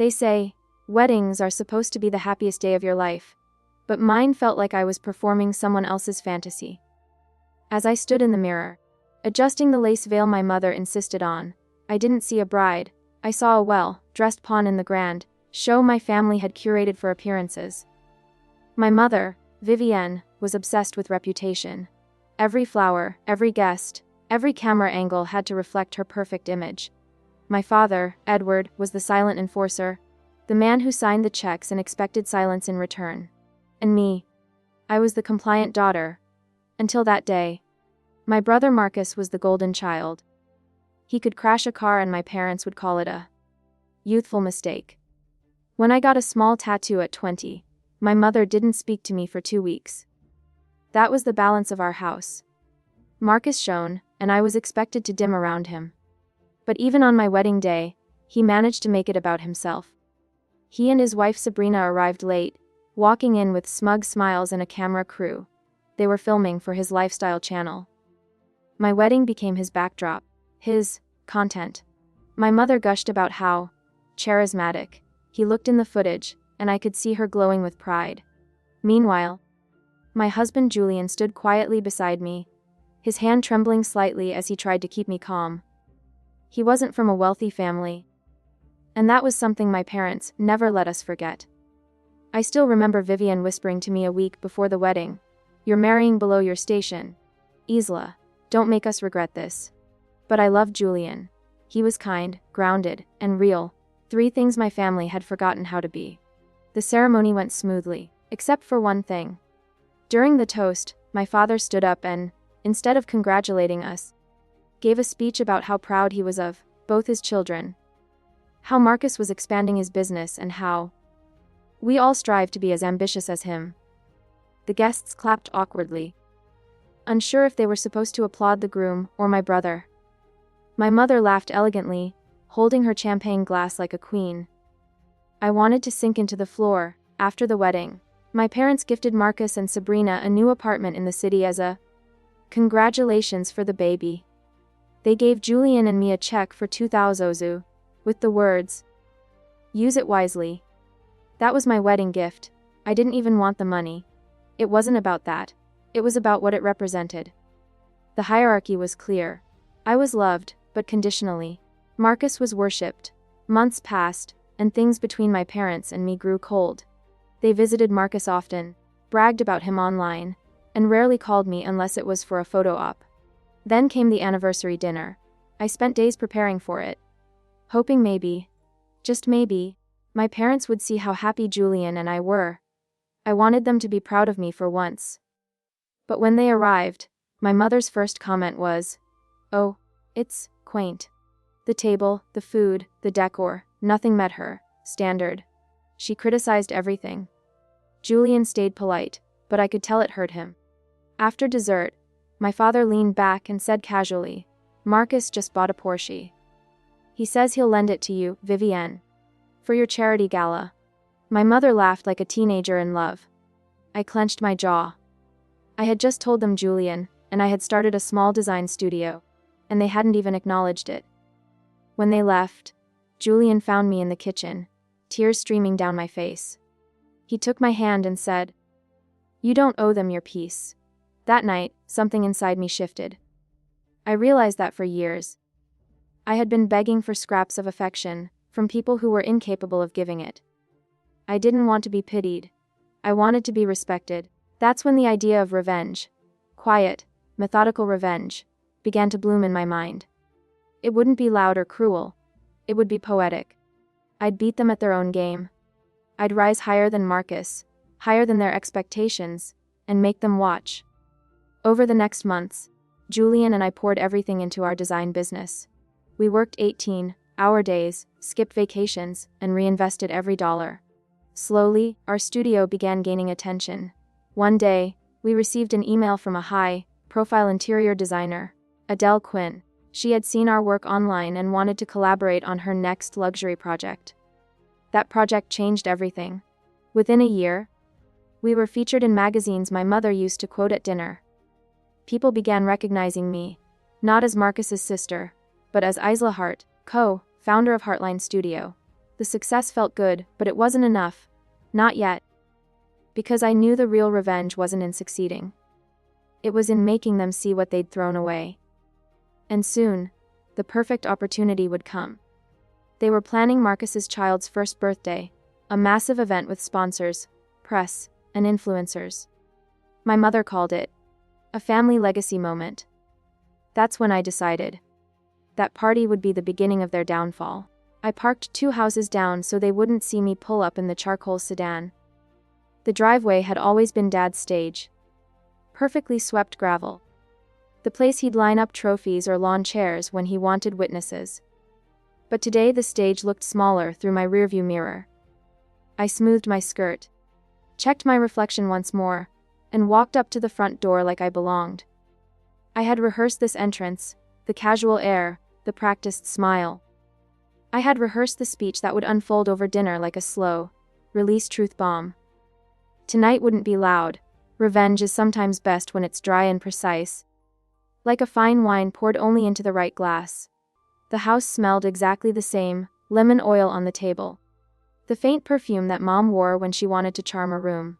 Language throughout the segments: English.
They say, weddings are supposed to be the happiest day of your life, but mine felt like I was performing someone else's fantasy. As I stood in the mirror, adjusting the lace veil my mother insisted on, I didn't see a bride, I saw a well-dressed pawn in the grand show my family had curated for appearances. My mother, Vivienne, was obsessed with reputation. Every flower, every guest, every camera angle had to reflect her perfect image. My father, Edward, was the silent enforcer, the man who signed the checks and expected silence in return. And me, I was the compliant daughter. Until that day. My brother Marcus was the golden child. He could crash a car and my parents would call it a youthful mistake. When I got a small tattoo at 20, my mother didn't speak to me for 2 weeks. That was the balance of our house. Marcus shone, and I was expected to dim around him. But even on my wedding day, he managed to make it about himself. He and his wife Sabrina arrived late, walking in with smug smiles and a camera crew. They were filming for his lifestyle channel. My wedding became his backdrop, his content. My mother gushed about how charismatic he looked in the footage, and I could see her glowing with pride. Meanwhile, my husband Julian stood quietly beside me, his hand trembling slightly as he tried to keep me calm. He wasn't from a wealthy family, and that was something my parents never let us forget. I still remember Vivienne whispering to me a week before the wedding, "You're marrying below your station. Isla, don't make us regret this." But I loved Julian. He was kind, grounded, and real, 3 things my family had forgotten how to be. The ceremony went smoothly, except for one thing. During the toast, my father stood up and, instead of congratulating us, gave a speech about how proud he was of both his children, how Marcus was expanding his business, and how we all strive to be as ambitious as him. The guests clapped awkwardly, unsure if they were supposed to applaud the groom or my brother. My mother laughed elegantly, holding her champagne glass like a queen. I wanted to sink into the floor. After the wedding, my parents gifted Marcus and Sabrina a new apartment in the city as a congratulations for the baby. They gave Julian and me a check for 2,000 ozu, with the words, "Use it wisely." That was my wedding gift. I didn't even want the money. It wasn't about that. It was about what it represented. The hierarchy was clear. I was loved, but conditionally. Marcus was worshipped. Months passed, and things between my parents and me grew cold. They visited Marcus often, bragged about him online, and rarely called me unless it was for a photo op. Then came the anniversary dinner. I spent days preparing for it, hoping maybe, just maybe, my parents would see how happy Julian and I were. I wanted them to be proud of me for once. But when they arrived, my mother's first comment was, "Oh, it's quaint." The table, the food, the decor, nothing met her standard. She criticized everything. Julian stayed polite, but I could tell it hurt him. After dessert, my father leaned back and said casually, "Marcus just bought a Porsche. He says he'll lend it to you, Vivienne, for your charity gala." My mother laughed like a teenager in love. I clenched my jaw. I had just told them Julian, and I had started a small design studio, and they hadn't even acknowledged it. When they left, Julian found me in the kitchen, tears streaming down my face. He took my hand and said, "You don't owe them your peace." That night, something inside me shifted. I realized that for years, I had been begging for scraps of affection from people who were incapable of giving it. I didn't want to be pitied. I wanted to be respected. That's when the idea of revenge, quiet, methodical revenge, began to bloom in my mind. It wouldn't be loud or cruel. It would be poetic. I'd beat them at their own game. I'd rise higher than Marcus, higher than their expectations, and make them watch. Over the next months, Julian and I poured everything into our design business. We worked 18-hour days, skipped vacations, and reinvested every dollar. Slowly, our studio began gaining attention. One day, we received an email from a high-profile interior designer, Adele Quinn. She had seen our work online and wanted to collaborate on her next luxury project. That project changed everything. Within a year, we were featured in magazines my mother used to quote at dinner. People began recognizing me, not as Marcus's sister, but as Isla Hart, co-founder of Heartline Studio. The success felt good, but it wasn't enough. Not yet. Because I knew the real revenge wasn't in succeeding. It was in making them see what they'd thrown away. And soon, the perfect opportunity would come. They were planning Marcus's child's first birthday, a massive event with sponsors, press, and influencers. My mother called it a family legacy moment. That's when I decided that party would be the beginning of their downfall. I parked 2 houses down so they wouldn't see me pull up in the charcoal sedan. The driveway had always been Dad's stage. Perfectly swept gravel. The place he'd line up trophies or lawn chairs when he wanted witnesses. But today the stage looked smaller through my rearview mirror. I smoothed my skirt, checked my reflection once more, and walked up to the front door like I belonged. I had rehearsed this entrance, the casual air, the practiced smile. I had rehearsed the speech that would unfold over dinner like a slow, release truth bomb. Tonight wouldn't be loud. Revenge is sometimes best when it's dry and precise. Like a fine wine poured only into the right glass. The house smelled exactly the same, lemon oil on the table. The faint perfume that Mom wore when she wanted to charm a room.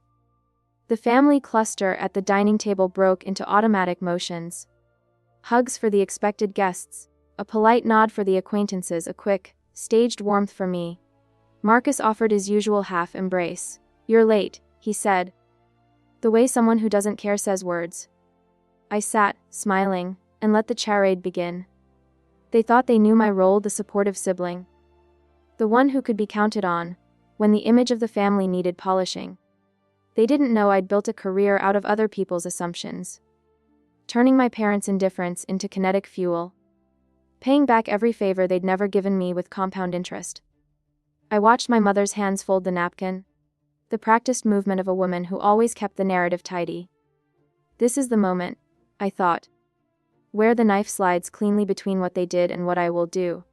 The family cluster at the dining table broke into automatic motions. Hugs for the expected guests, a polite nod for the acquaintances, a quick, staged warmth for me. Marcus offered his usual half embrace. "You're late," he said. The way someone who doesn't care says words. I sat, smiling, and let the charade begin. They thought they knew my role, the supportive sibling. The one who could be counted on, when the image of the family needed polishing. They didn't know I'd built a career out of other people's assumptions. Turning my parents' indifference into kinetic fuel. Paying back every favor they'd never given me with compound interest. I watched my mother's hands fold the napkin. The practiced movement of a woman who always kept the narrative tidy. This is the moment, I thought, where the knife slides cleanly between what they did and what I will do.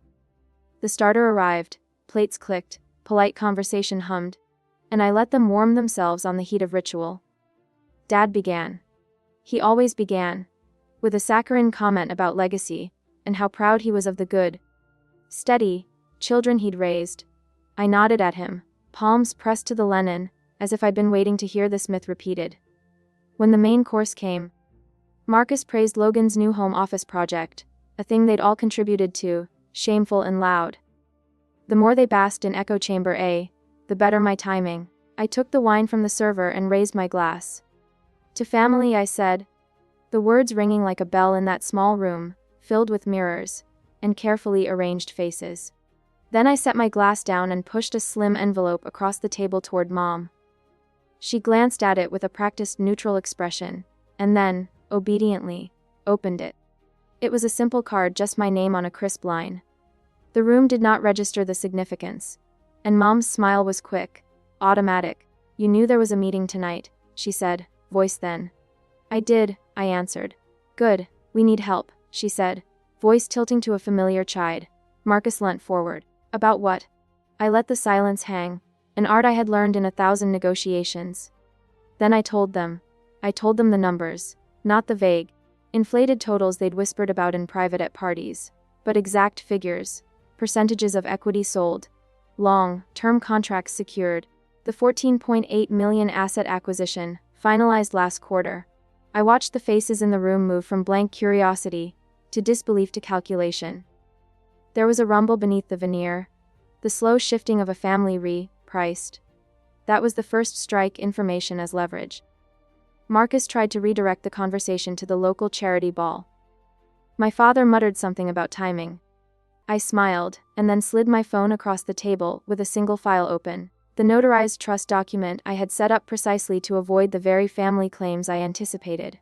The starter arrived, plates clicked, polite conversation hummed, and I let them warm themselves on the heat of ritual. Dad began. He always began, with a saccharine comment about legacy, and how proud he was of the good, steady children he'd raised. I nodded at him, palms pressed to the Lenin, as if I'd been waiting to hear this myth repeated. When the main course came, Marcus praised Logan's new home office project, a thing they'd all contributed to, shameful and loud. The more they basked in echo chamber A, the better my timing. I took the wine from the server and raised my glass. To family, I said, the words ringing like a bell in that small room, filled with mirrors and carefully arranged faces. Then I set my glass down and pushed a slim envelope across the table toward Mom. She glanced at it with a practiced neutral expression, and then, obediently, opened it. It was a simple card, just my name on a crisp line. The room did not register the significance, and Mom's smile was quick, automatic. "You knew there was a meeting tonight," she said, voice then. "I did," I answered. "Good, we need help," she said, voice tilting to a familiar chide. Marcus leant forward. "About what?" I let the silence hang, an art I had learned in 1,000 negotiations. Then I told them. I told them the numbers, not the vague, inflated totals they'd whispered about in private at parties, but exact figures, percentages of equity sold, long-term contracts secured, the $14.8 million asset acquisition, finalized last quarter. I watched the faces in the room move from blank curiosity to disbelief to calculation. There was a rumble beneath the veneer, the slow shifting of a family re-priced. That was the first strike, information as leverage. Marcus tried to redirect the conversation to the local charity ball. My father muttered something about timing. I smiled, and then slid my phone across the table with a single file open, the notarized trust document I had set up precisely to avoid the very family claims I anticipated.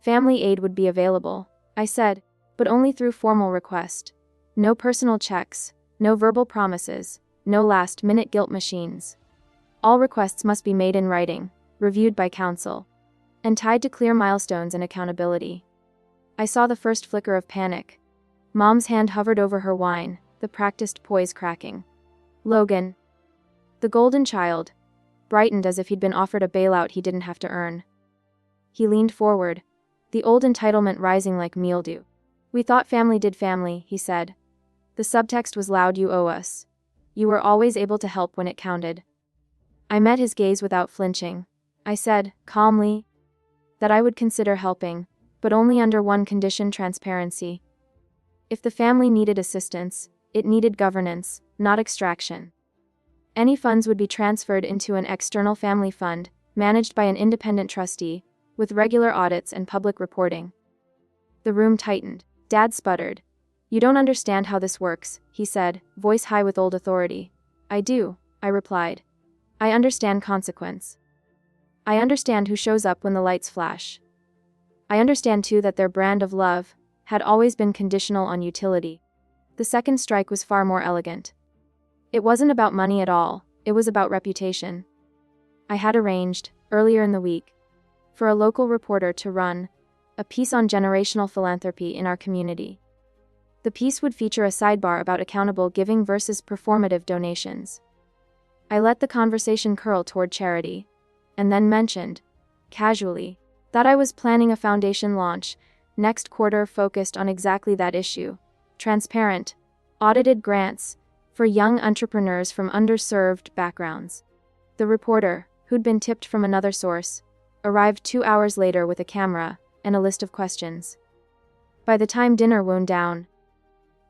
Family aid would be available, I said, but only through formal request. No personal checks, no verbal promises, no last-minute guilt machines. All requests must be made in writing, reviewed by counsel, and tied to clear milestones and accountability. I saw the first flicker of panic. Mom's hand hovered over her wine, the practiced poise cracking. Logan, the golden child, brightened as if he'd been offered a bailout he didn't have to earn. He leaned forward, the old entitlement rising like mildew. "We thought family did family," he said. The subtext was loud, "You owe us." You were always able to help when it counted. I met his gaze without flinching. I said, calmly, that I would consider helping, but only under one condition: transparency. If the family needed assistance, it needed governance, not extraction. Any funds would be transferred into an external family fund, managed by an independent trustee, with regular audits and public reporting. The room tightened. Dad sputtered. "You don't understand how this works," he said, voice high with old authority. "I do," I replied. "I understand consequence. I understand who shows up when the lights flash. I understand too that their brand of love had always been conditional on utility." The second strike was far more elegant. It wasn't about money at all, it was about reputation. I had arranged, earlier in the week, for a local reporter to run a piece on generational philanthropy in our community. The piece would feature a sidebar about accountable giving versus performative donations. I let the conversation curl toward charity, and then mentioned, casually, that I was planning a foundation launch next quarter focused on exactly that issue: transparent, audited grants for young entrepreneurs from underserved backgrounds. The reporter, who'd been tipped from another source, arrived 2 hours later with a camera and a list of questions. By the time dinner wound down,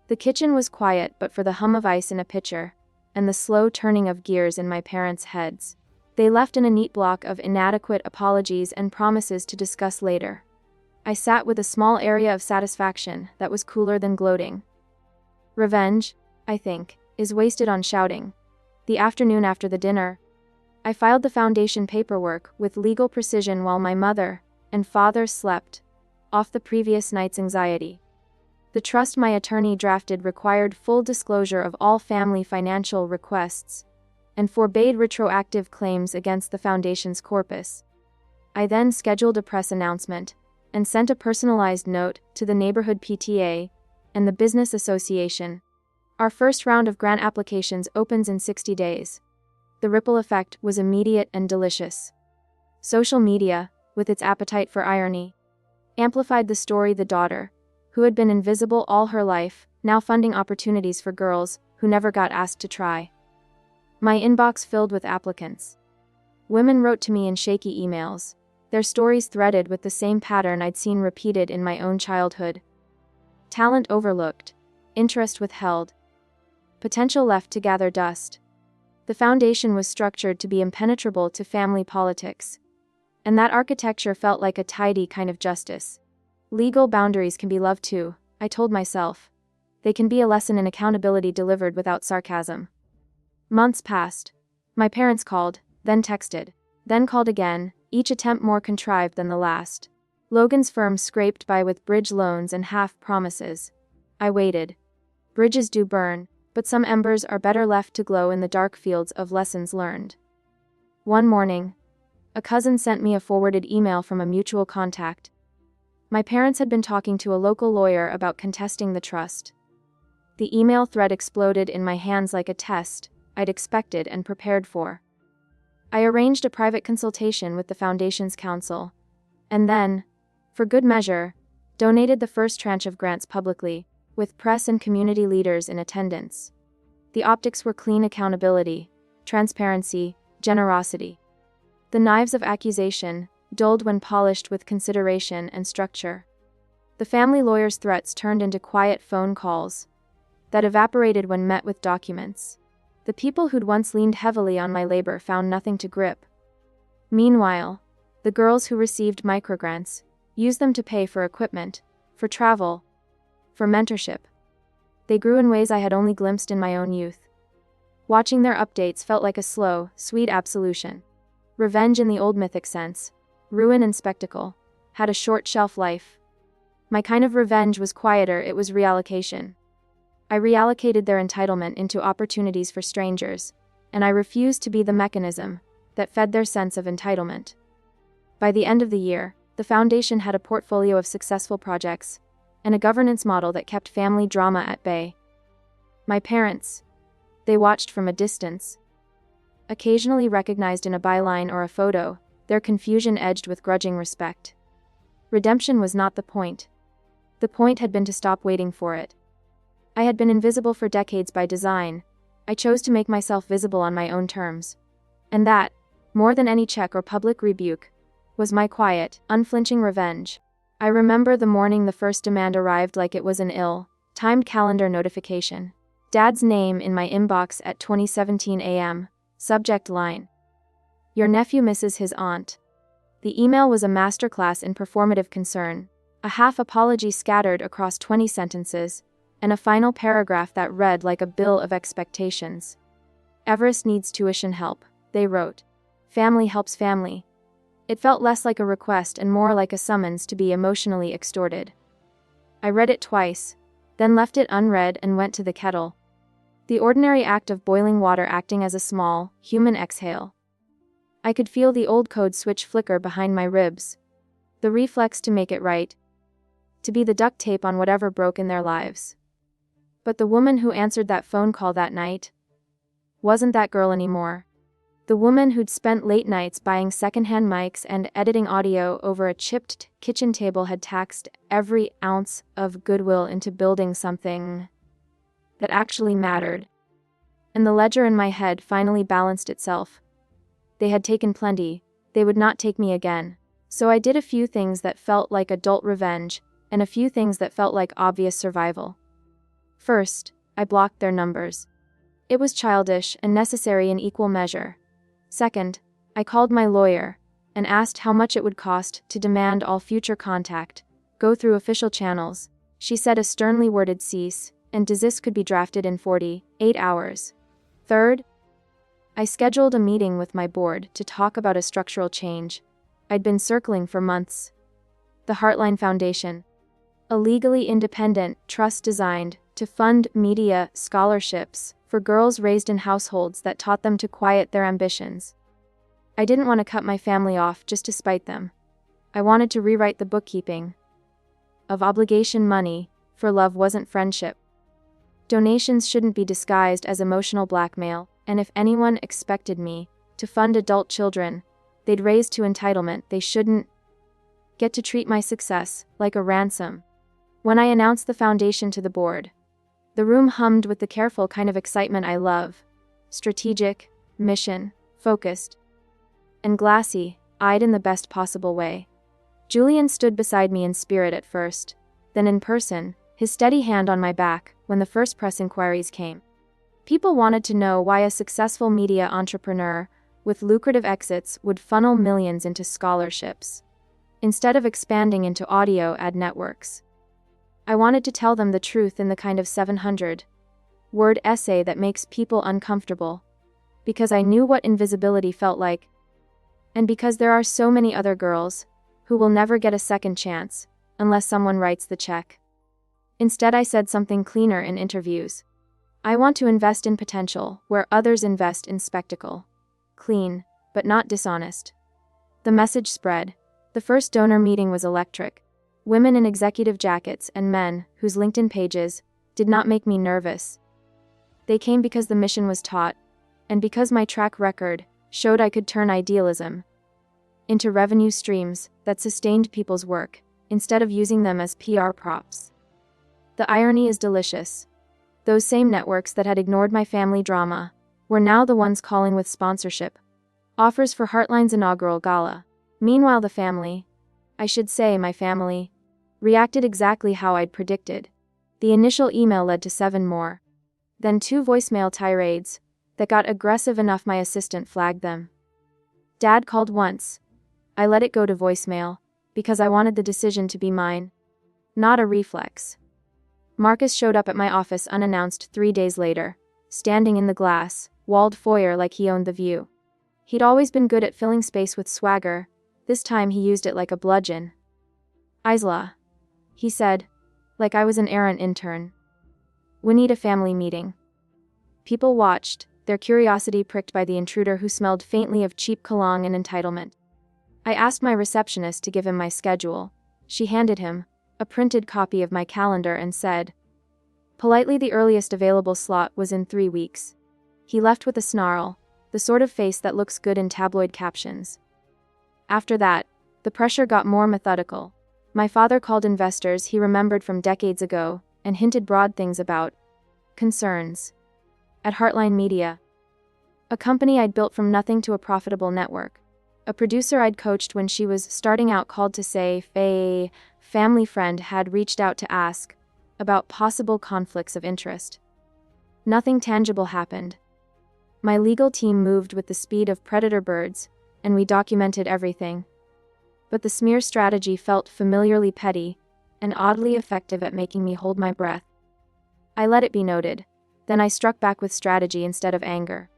the kitchen was quiet but for the hum of ice in a pitcher and the slow turning of gears in my parents' heads. They left in a neat block of inadequate apologies and promises to discuss later. I sat with a small area of satisfaction that was cooler than gloating. Revenge, I think, is wasted on shouting. The afternoon after the dinner, I filed the foundation paperwork with legal precision while my mother and father slept off the previous night's anxiety. The trust my attorney drafted required full disclosure of all family financial requests and forbade retroactive claims against the foundation's corpus. I then scheduled a press announcement and sent a personalized note to the neighborhood PTA and the business association. Our first round of grant applications opens in 60 days. The ripple effect was immediate and delicious. Social media, with its appetite for irony, amplified the story. The daughter, who had been invisible all her life, now funding opportunities for girls who never got asked to try. My inbox filled with applicants. Women wrote to me in shaky emails, their stories threaded with the same pattern I'd seen repeated in my own childhood. Talent overlooked, interest withheld, potential left to gather dust. The foundation was structured to be impenetrable to family politics, and that architecture felt like a tidy kind of justice. Legal boundaries can be love too, I told myself. They can be a lesson in accountability delivered without sarcasm. Months passed. My parents called, then texted, then called again, each attempt more contrived than the last. Logan's firm scraped by with bridge loans and half promises. I waited. Bridges do burn, but some embers are better left to glow in the dark fields of lessons learned. One morning, a cousin sent me a forwarded email from a mutual contact. My parents had been talking to a local lawyer about contesting the trust. The email thread exploded in my hands like a test I'd expected and prepared for. I arranged a private consultation with the foundation's counsel, and then, for good measure, donated the first tranche of grants publicly, with press and community leaders in attendance. The optics were clean: accountability, transparency, generosity. The knives of accusation, dulled when polished with consideration and structure. The family lawyer's threats turned into quiet phone calls that evaporated when met with documents. The people who'd once leaned heavily on my labor found nothing to grip. Meanwhile, the girls who received microgrants used them to pay for equipment, for travel, for mentorship. They grew in ways I had only glimpsed in my own youth. Watching their updates felt like a slow, sweet absolution. Revenge in the old mythic sense, ruin and spectacle, had a short shelf life. My kind of revenge was quieter: it was reallocation. I reallocated their entitlement into opportunities for strangers, and I refused to be the mechanism that fed their sense of entitlement. By the end of the year, the foundation had a portfolio of successful projects and a governance model that kept family drama at bay. My parents, they watched from a distance. Occasionally recognized in a byline or a photo, their confusion edged with grudging respect. Redemption was not the point. The point had been to stop waiting for it. I had been invisible for decades by design, I chose to make myself visible on my own terms. And that, more than any check or public rebuke, was my quiet, unflinching revenge. I remember the morning the first demand arrived like it was an ill-timed calendar notification. Dad's name in my inbox at 20:17 a.m., subject line: "Your nephew misses his aunt." The email was a masterclass in performative concern, a half apology scattered across 20 sentences, and a final paragraph that read like a bill of expectations. "Everest needs tuition help," they wrote. "Family helps family." It felt less like a request and more like a summons to be emotionally extorted. I read it twice, then left it unread and went to the kettle. The ordinary act of boiling water acting as a small, human exhale. I could feel the old code switch flicker behind my ribs. The reflex to make it right. To be the duct tape on whatever broke in their lives. But the woman who answered that phone call that night wasn't that girl anymore. The woman who'd spent late nights buying secondhand mics and editing audio over a chipped kitchen table had taxed every ounce of goodwill into building something that actually mattered. And the ledger in my head finally balanced itself. They had taken plenty, they would not take me again. So I did a few things that felt like adult revenge, and a few things that felt like obvious survival. First, I blocked their numbers. It was childish and necessary in equal measure. Second, I called my lawyer and asked how much it would cost to demand all future contact go through official channels. She said a sternly worded cease and desist could be drafted in 48 hours. Third, I scheduled a meeting with my board to talk about a structural change I'd been circling for months. The Heartline Foundation, a legally independent trust designed to fund media scholarships for girls raised in households that taught them to quiet their ambitions. I didn't want to cut my family off just to spite them. I wanted to rewrite the bookkeeping of obligation. Money for love wasn't friendship. Donations shouldn't be disguised as emotional blackmail, and if anyone expected me to fund adult children they'd raise to entitlement, they shouldn't get to treat my success like a ransom. When I announced the foundation to the board, the room hummed with the careful kind of excitement I love. Strategic, mission, focused, and glassy-eyed in the best possible way. Julian stood beside me in spirit at first, then in person, his steady hand on my back when the first press inquiries came. People wanted to know why a successful media entrepreneur with lucrative exits would funnel millions into scholarships, instead of expanding into audio ad networks. I wanted to tell them the truth in the kind of 700-word essay that makes people uncomfortable, because I knew what invisibility felt like, and because there are so many other girls who will never get a second chance unless someone writes the check. Instead, I said something cleaner in interviews. I want to invest in potential where others invest in spectacle. Clean, but not dishonest. The message spread. The first donor meeting was electric. Women in executive jackets and men whose LinkedIn pages did not make me nervous. They came because the mission was taught, and because my track record showed I could turn idealism into revenue streams that sustained people's work, instead of using them as PR props. The irony is delicious. Those same networks that had ignored my family drama were now the ones calling with sponsorship offers for Heartline's inaugural gala. Meanwhile, the family, I should say my family, reacted exactly how I'd predicted. The initial email led to 7 more. Then 2 voicemail tirades that got aggressive enough my assistant flagged them. Dad called once. I let it go to voicemail, because I wanted the decision to be mine, not a reflex. Marcus showed up at my office unannounced 3 days later, standing in the glass-walled foyer like he owned the view. He'd always been good at filling space with swagger. This time he used it like a bludgeon. "Isla," he said, like I was an errant intern. "We need a family meeting." People watched, their curiosity pricked by the intruder who smelled faintly of cheap cologne and entitlement. I asked my receptionist to give him my schedule. She handed him a printed copy of my calendar and said, politely, the earliest available slot was in 3 weeks. He left with a snarl, the sort of face that looks good in tabloid captions. After that, the pressure got more methodical. My father called investors he remembered from decades ago and hinted broad things about concerns At Heartline Media, a company I'd built from nothing to a profitable network. A producer I'd coached when she was starting out called to say a family friend had reached out to ask about possible conflicts of interest. Nothing tangible happened. My legal team moved with the speed of predator birds, and we documented everything. But the smear strategy felt familiarly petty and oddly effective at making me hold my breath. I let it be noted. Then I struck back with strategy instead of anger.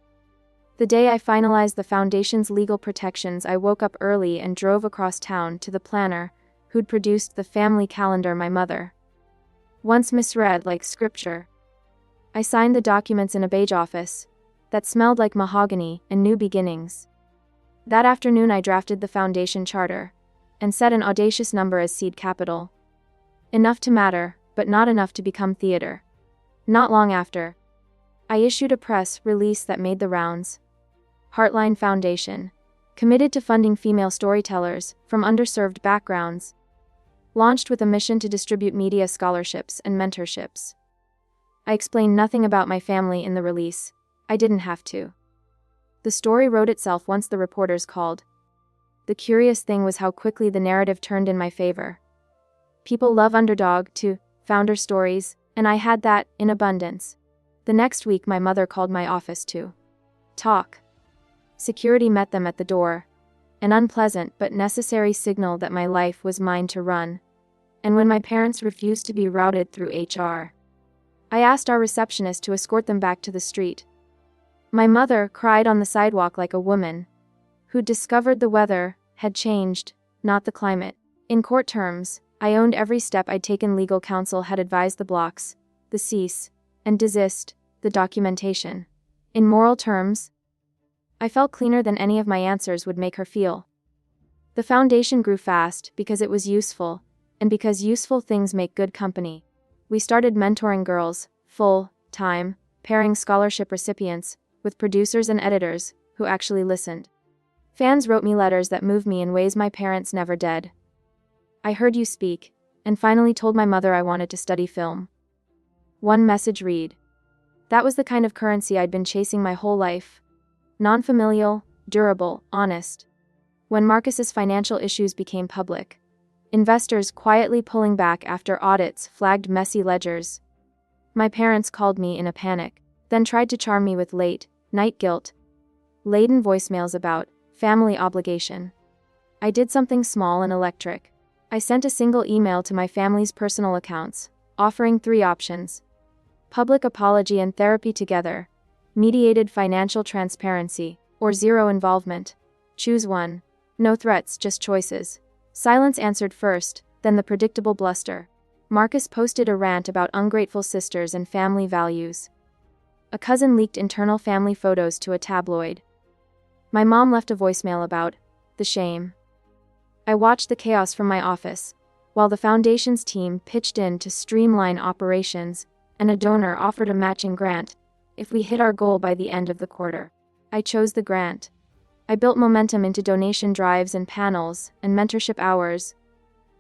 The day I finalized the foundation's legal protections, I woke up early and drove across town to the planner who'd produced the family calendar my mother once misread like scripture. I signed the documents in a beige office that smelled like mahogany and new beginnings. That afternoon I drafted the foundation charter and set an audacious number as seed capital. Enough to matter, but not enough to become theater. Not long after, I issued a press release that made the rounds. Heartline Foundation, committed to funding female storytellers from underserved backgrounds, launched with a mission to distribute media scholarships and mentorships. I explained nothing about my family in the release. I didn't have to. The story wrote itself once the reporters called. The curious thing was how quickly the narrative turned in my favor. People love underdog to founder stories, and I had that in abundance. The next week my mother called my office to talk. Security met them at the door, an unpleasant but necessary signal that my life was mine to run. And when my parents refused to be routed through HR, I asked our receptionist to escort them back to the street. My mother cried on the sidewalk like a woman who discovered the weather had changed, not the climate. In court terms, I owned every step I'd taken. Legal counsel had advised the blocks, the cease and desist, the documentation. In moral terms, I felt cleaner than any of my answers would make her feel. The foundation grew fast because it was useful, and because useful things make good company. We started mentoring girls, full-time, pairing scholarship recipients with producers and editors who actually listened. Fans wrote me letters that moved me in ways my parents never did. I heard you speak, and finally told my mother I wanted to study film. One message read. That was the kind of currency I'd been chasing my whole life. Non-familial, durable, honest. When Marcus's financial issues became public, investors quietly pulling back after audits flagged messy ledgers, my parents called me in a panic, then tried to charm me with late-night guilt-laden voicemails about family obligation. I did something small and electric. I sent a single email to my family's personal accounts, offering 3 options: public apology and therapy together, mediated financial transparency, or zero involvement. Choose one. No threats, just choices. Silence answered first, then the predictable bluster. Marcus posted a rant about ungrateful sisters and family values. A cousin leaked internal family photos to a tabloid. My mom left a voicemail about the shame. I watched the chaos from my office, while the foundation's team pitched in to streamline operations, and a donor offered a matching grant if we hit our goal by the end of the quarter. I chose the grant. I built momentum into donation drives and panels and mentorship hours,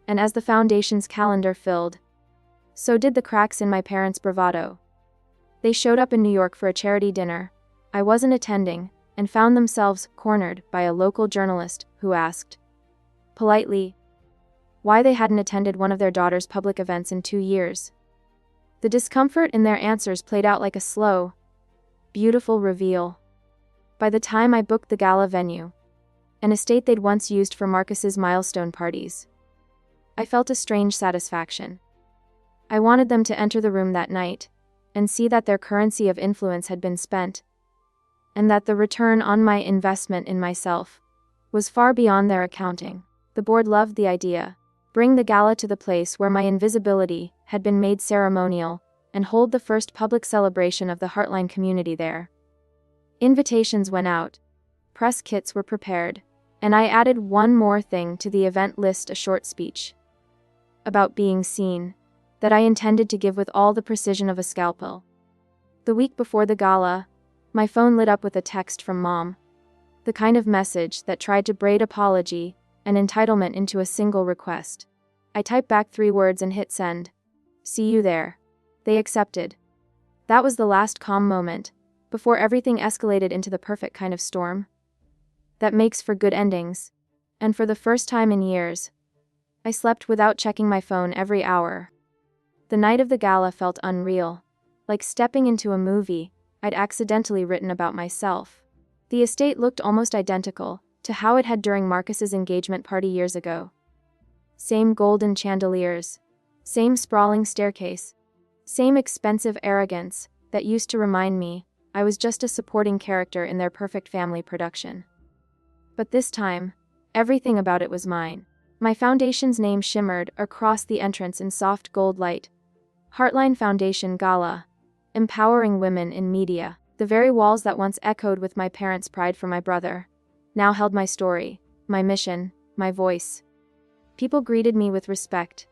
and as the foundation's calendar filled, so did the cracks in my parents' bravado. They showed up in New York for a charity dinner I wasn't attending, and found themselves cornered by a local journalist who asked, politely, why they hadn't attended one of their daughter's public events in 2 years. The discomfort in their answers played out like a slow, beautiful reveal. By the time I booked the gala venue, an estate they'd once used for Marcus's milestone parties, I felt a strange satisfaction. I wanted them to enter the room that night and see that their currency of influence had been spent, and that the return on my investment in myself was far beyond their accounting. The board loved the idea. Bring the gala to the place where my invisibility had been made ceremonial, and hold the first public celebration of the Heartline community there. Invitations went out. Press kits were prepared, and I added one more thing to the event list: a short speech about being seen, that I intended to give with all the precision of a scalpel. The week before the gala, my phone lit up with a text from Mom, the kind of message that tried to braid apology and entitlement into a single request. I typed back 3 words and hit send. See you there. They accepted. That was the last calm moment, before everything escalated into the perfect kind of storm that makes for good endings. And for the first time in years, I slept without checking my phone every hour. The night of the gala felt unreal, like stepping into a movie I'd accidentally written about myself. The estate looked almost identical to how it had during Marcus's engagement party years ago. Same golden chandeliers, same sprawling staircase, same expensive arrogance that used to remind me I was just a supporting character in their perfect family production. But this time, everything about it was mine. My foundation's name shimmered across the entrance in soft gold light. Heartline Foundation Gala. Empowering women in media. The very walls that once echoed with my parents' pride for my brother now held my story, my mission, my voice. People greeted me with respect.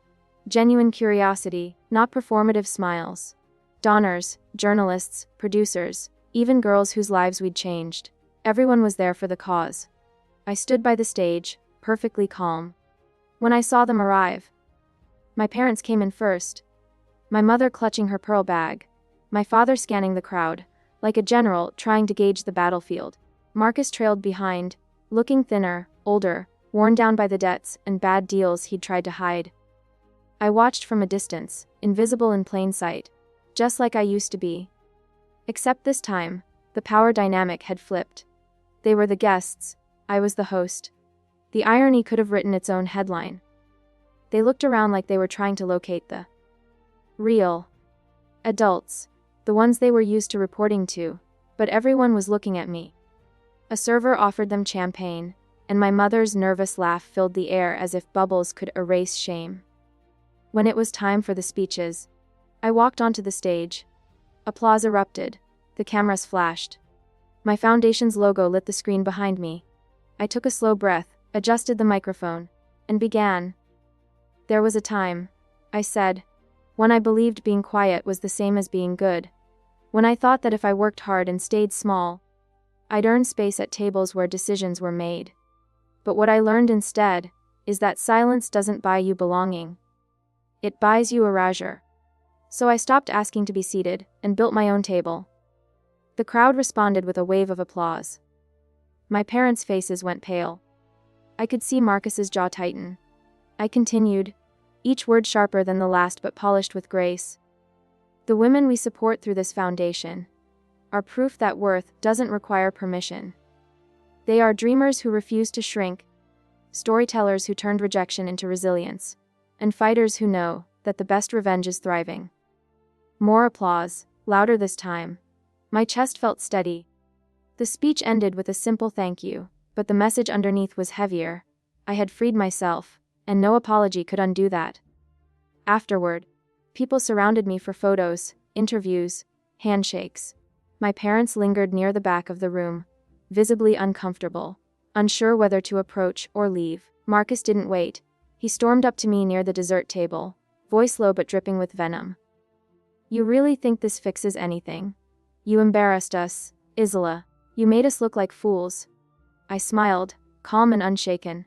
Genuine curiosity, not performative smiles. Donors, journalists, producers, even girls whose lives we'd changed. Everyone was there for the cause. I stood by the stage, perfectly calm. When I saw them arrive, my parents came in first, my mother clutching her pearl bag, my father scanning the crowd, like a general trying to gauge the battlefield. Marcus trailed behind, looking thinner, older, worn down by the debts and bad deals he'd tried to hide. I watched from a distance, invisible in plain sight, just like I used to be. Except this time, the power dynamic had flipped. They were the guests, I was the host. The irony could have written its own headline. They looked around like they were trying to locate the real adults, the ones they were used to reporting to, but everyone was looking at me. A server offered them champagne, and my mother's nervous laugh filled the air as if bubbles could erase shame. When it was time for the speeches, I walked onto the stage. Applause erupted, the cameras flashed. My foundation's logo lit the screen behind me. I took a slow breath, adjusted the microphone, and began. There was a time, I said, when I believed being quiet was the same as being good. When I thought that if I worked hard and stayed small, I'd earn space at tables where decisions were made. But what I learned instead is that silence doesn't buy you belonging. It buys you erasure. So I stopped asking to be seated and built my own table. The crowd responded with a wave of applause. My parents' faces went pale. I could see Marcus's jaw tighten. I continued, each word sharper than the last but polished with grace. The women we support through this foundation are proof that worth doesn't require permission. They are dreamers who refuse to shrink, storytellers who turned rejection into resilience, and fighters who know that the best revenge is thriving. More applause, louder this time. My chest felt steady. The speech ended with a simple thank you, but the message underneath was heavier. I had freed myself, and no apology could undo that. Afterward, people surrounded me for photos, interviews, handshakes. My parents lingered near the back of the room, visibly uncomfortable, unsure whether to approach or leave. Marcus didn't wait. He stormed up to me near the dessert table, voice low but dripping with venom. You really think this fixes anything? You embarrassed us, Isla. You made us look like fools. I smiled, calm and unshaken.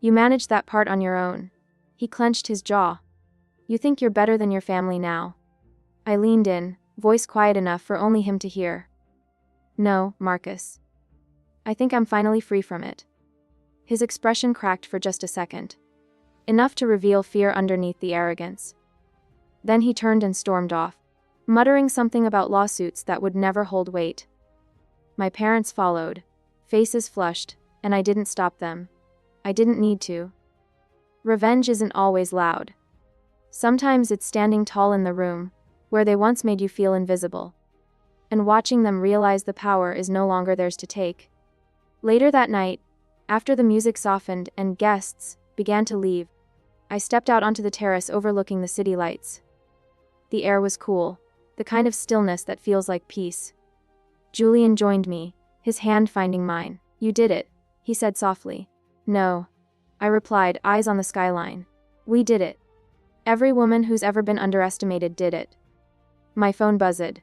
You managed that part on your own. He clenched his jaw. You think you're better than your family now. I leaned in, voice quiet enough for only him to hear. No, Marcus. I think I'm finally free from it. His expression cracked for just a second. Enough to reveal fear underneath the arrogance. Then he turned and stormed off, muttering something about lawsuits that would never hold weight. My parents followed, faces flushed, and I didn't stop them. I didn't need to. Revenge isn't always loud. Sometimes it's standing tall in the room, where they once made you feel invisible, and watching them realize the power is no longer theirs to take. Later that night, after the music softened and guests began to leave, I stepped out onto the terrace overlooking the city lights. The air was cool, the kind of stillness that feels like peace. Julian joined me, his hand finding mine. You did it, he said softly. No, I replied, eyes on the skyline. We did it. Every woman who's ever been underestimated did it. My phone buzzed.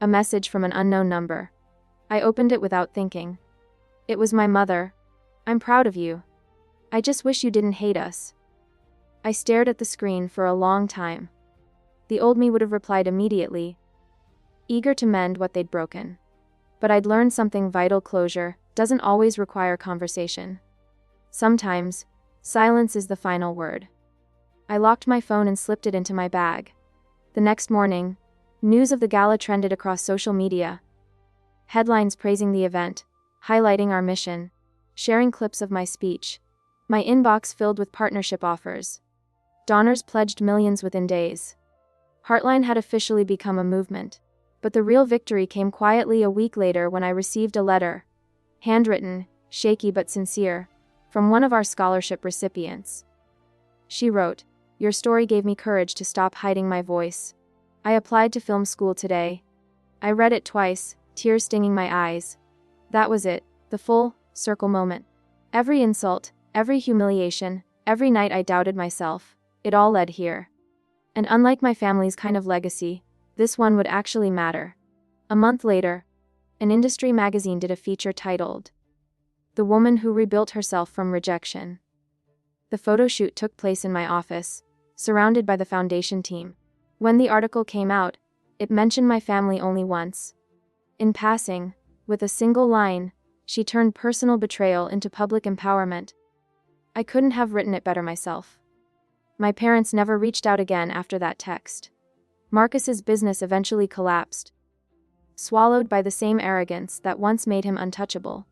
A message from an unknown number. I opened it without thinking. It was my mother. I'm proud of you. I just wish you didn't hate us. I stared at the screen for a long time. The old me would have replied immediately, eager to mend what they'd broken. But I'd learned something vital: closure doesn't always require conversation. Sometimes, silence is the final word. I locked my phone and slipped it into my bag. The next morning, news of the gala trended across social media. Headlines praising the event, highlighting our mission, sharing clips of my speech. My inbox filled with partnership offers. Donors pledged millions within days. Heartline had officially become a movement. But the real victory came quietly a week later when I received a letter, handwritten, shaky but sincere, from one of our scholarship recipients. She wrote, "Your story gave me courage to stop hiding my voice. I applied to film school today." I read it twice, tears stinging my eyes. That was it, the full circle moment. Every insult, every humiliation, every night I doubted myself, it all led here. And unlike my family's kind of legacy, this one would actually matter. A month later, an industry magazine did a feature titled, "The Woman Who Rebuilt Herself from Rejection." The photo shoot took place in my office, surrounded by the foundation team. When the article came out, it mentioned my family only once. In passing, with a single line, she turned personal betrayal into public empowerment. I couldn't have written it better myself. My parents never reached out again after that text. Marcus's business eventually collapsed, swallowed by the same arrogance that once made him untouchable.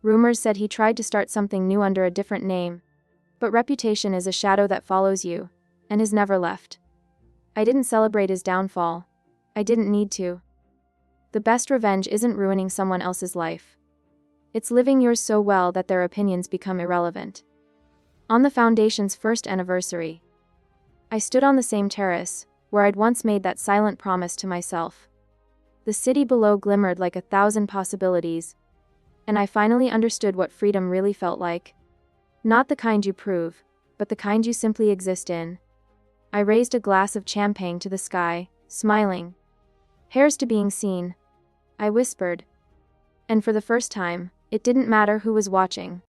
Rumors said he tried to start something new under a different name, but reputation is a shadow that follows you, and has never left. I didn't celebrate his downfall. I didn't need to. The best revenge isn't ruining someone else's life. It's living yours so well that their opinions become irrelevant. On the foundation's first anniversary, I stood on the same terrace, where I'd once made that silent promise to myself. The city below glimmered like 1,000 possibilities, and I finally understood what freedom really felt like. Not the kind you prove, but the kind you simply exist in. I raised a glass of champagne to the sky, smiling. "Here's to being seen," I whispered. And for the first time, it didn't matter who was watching.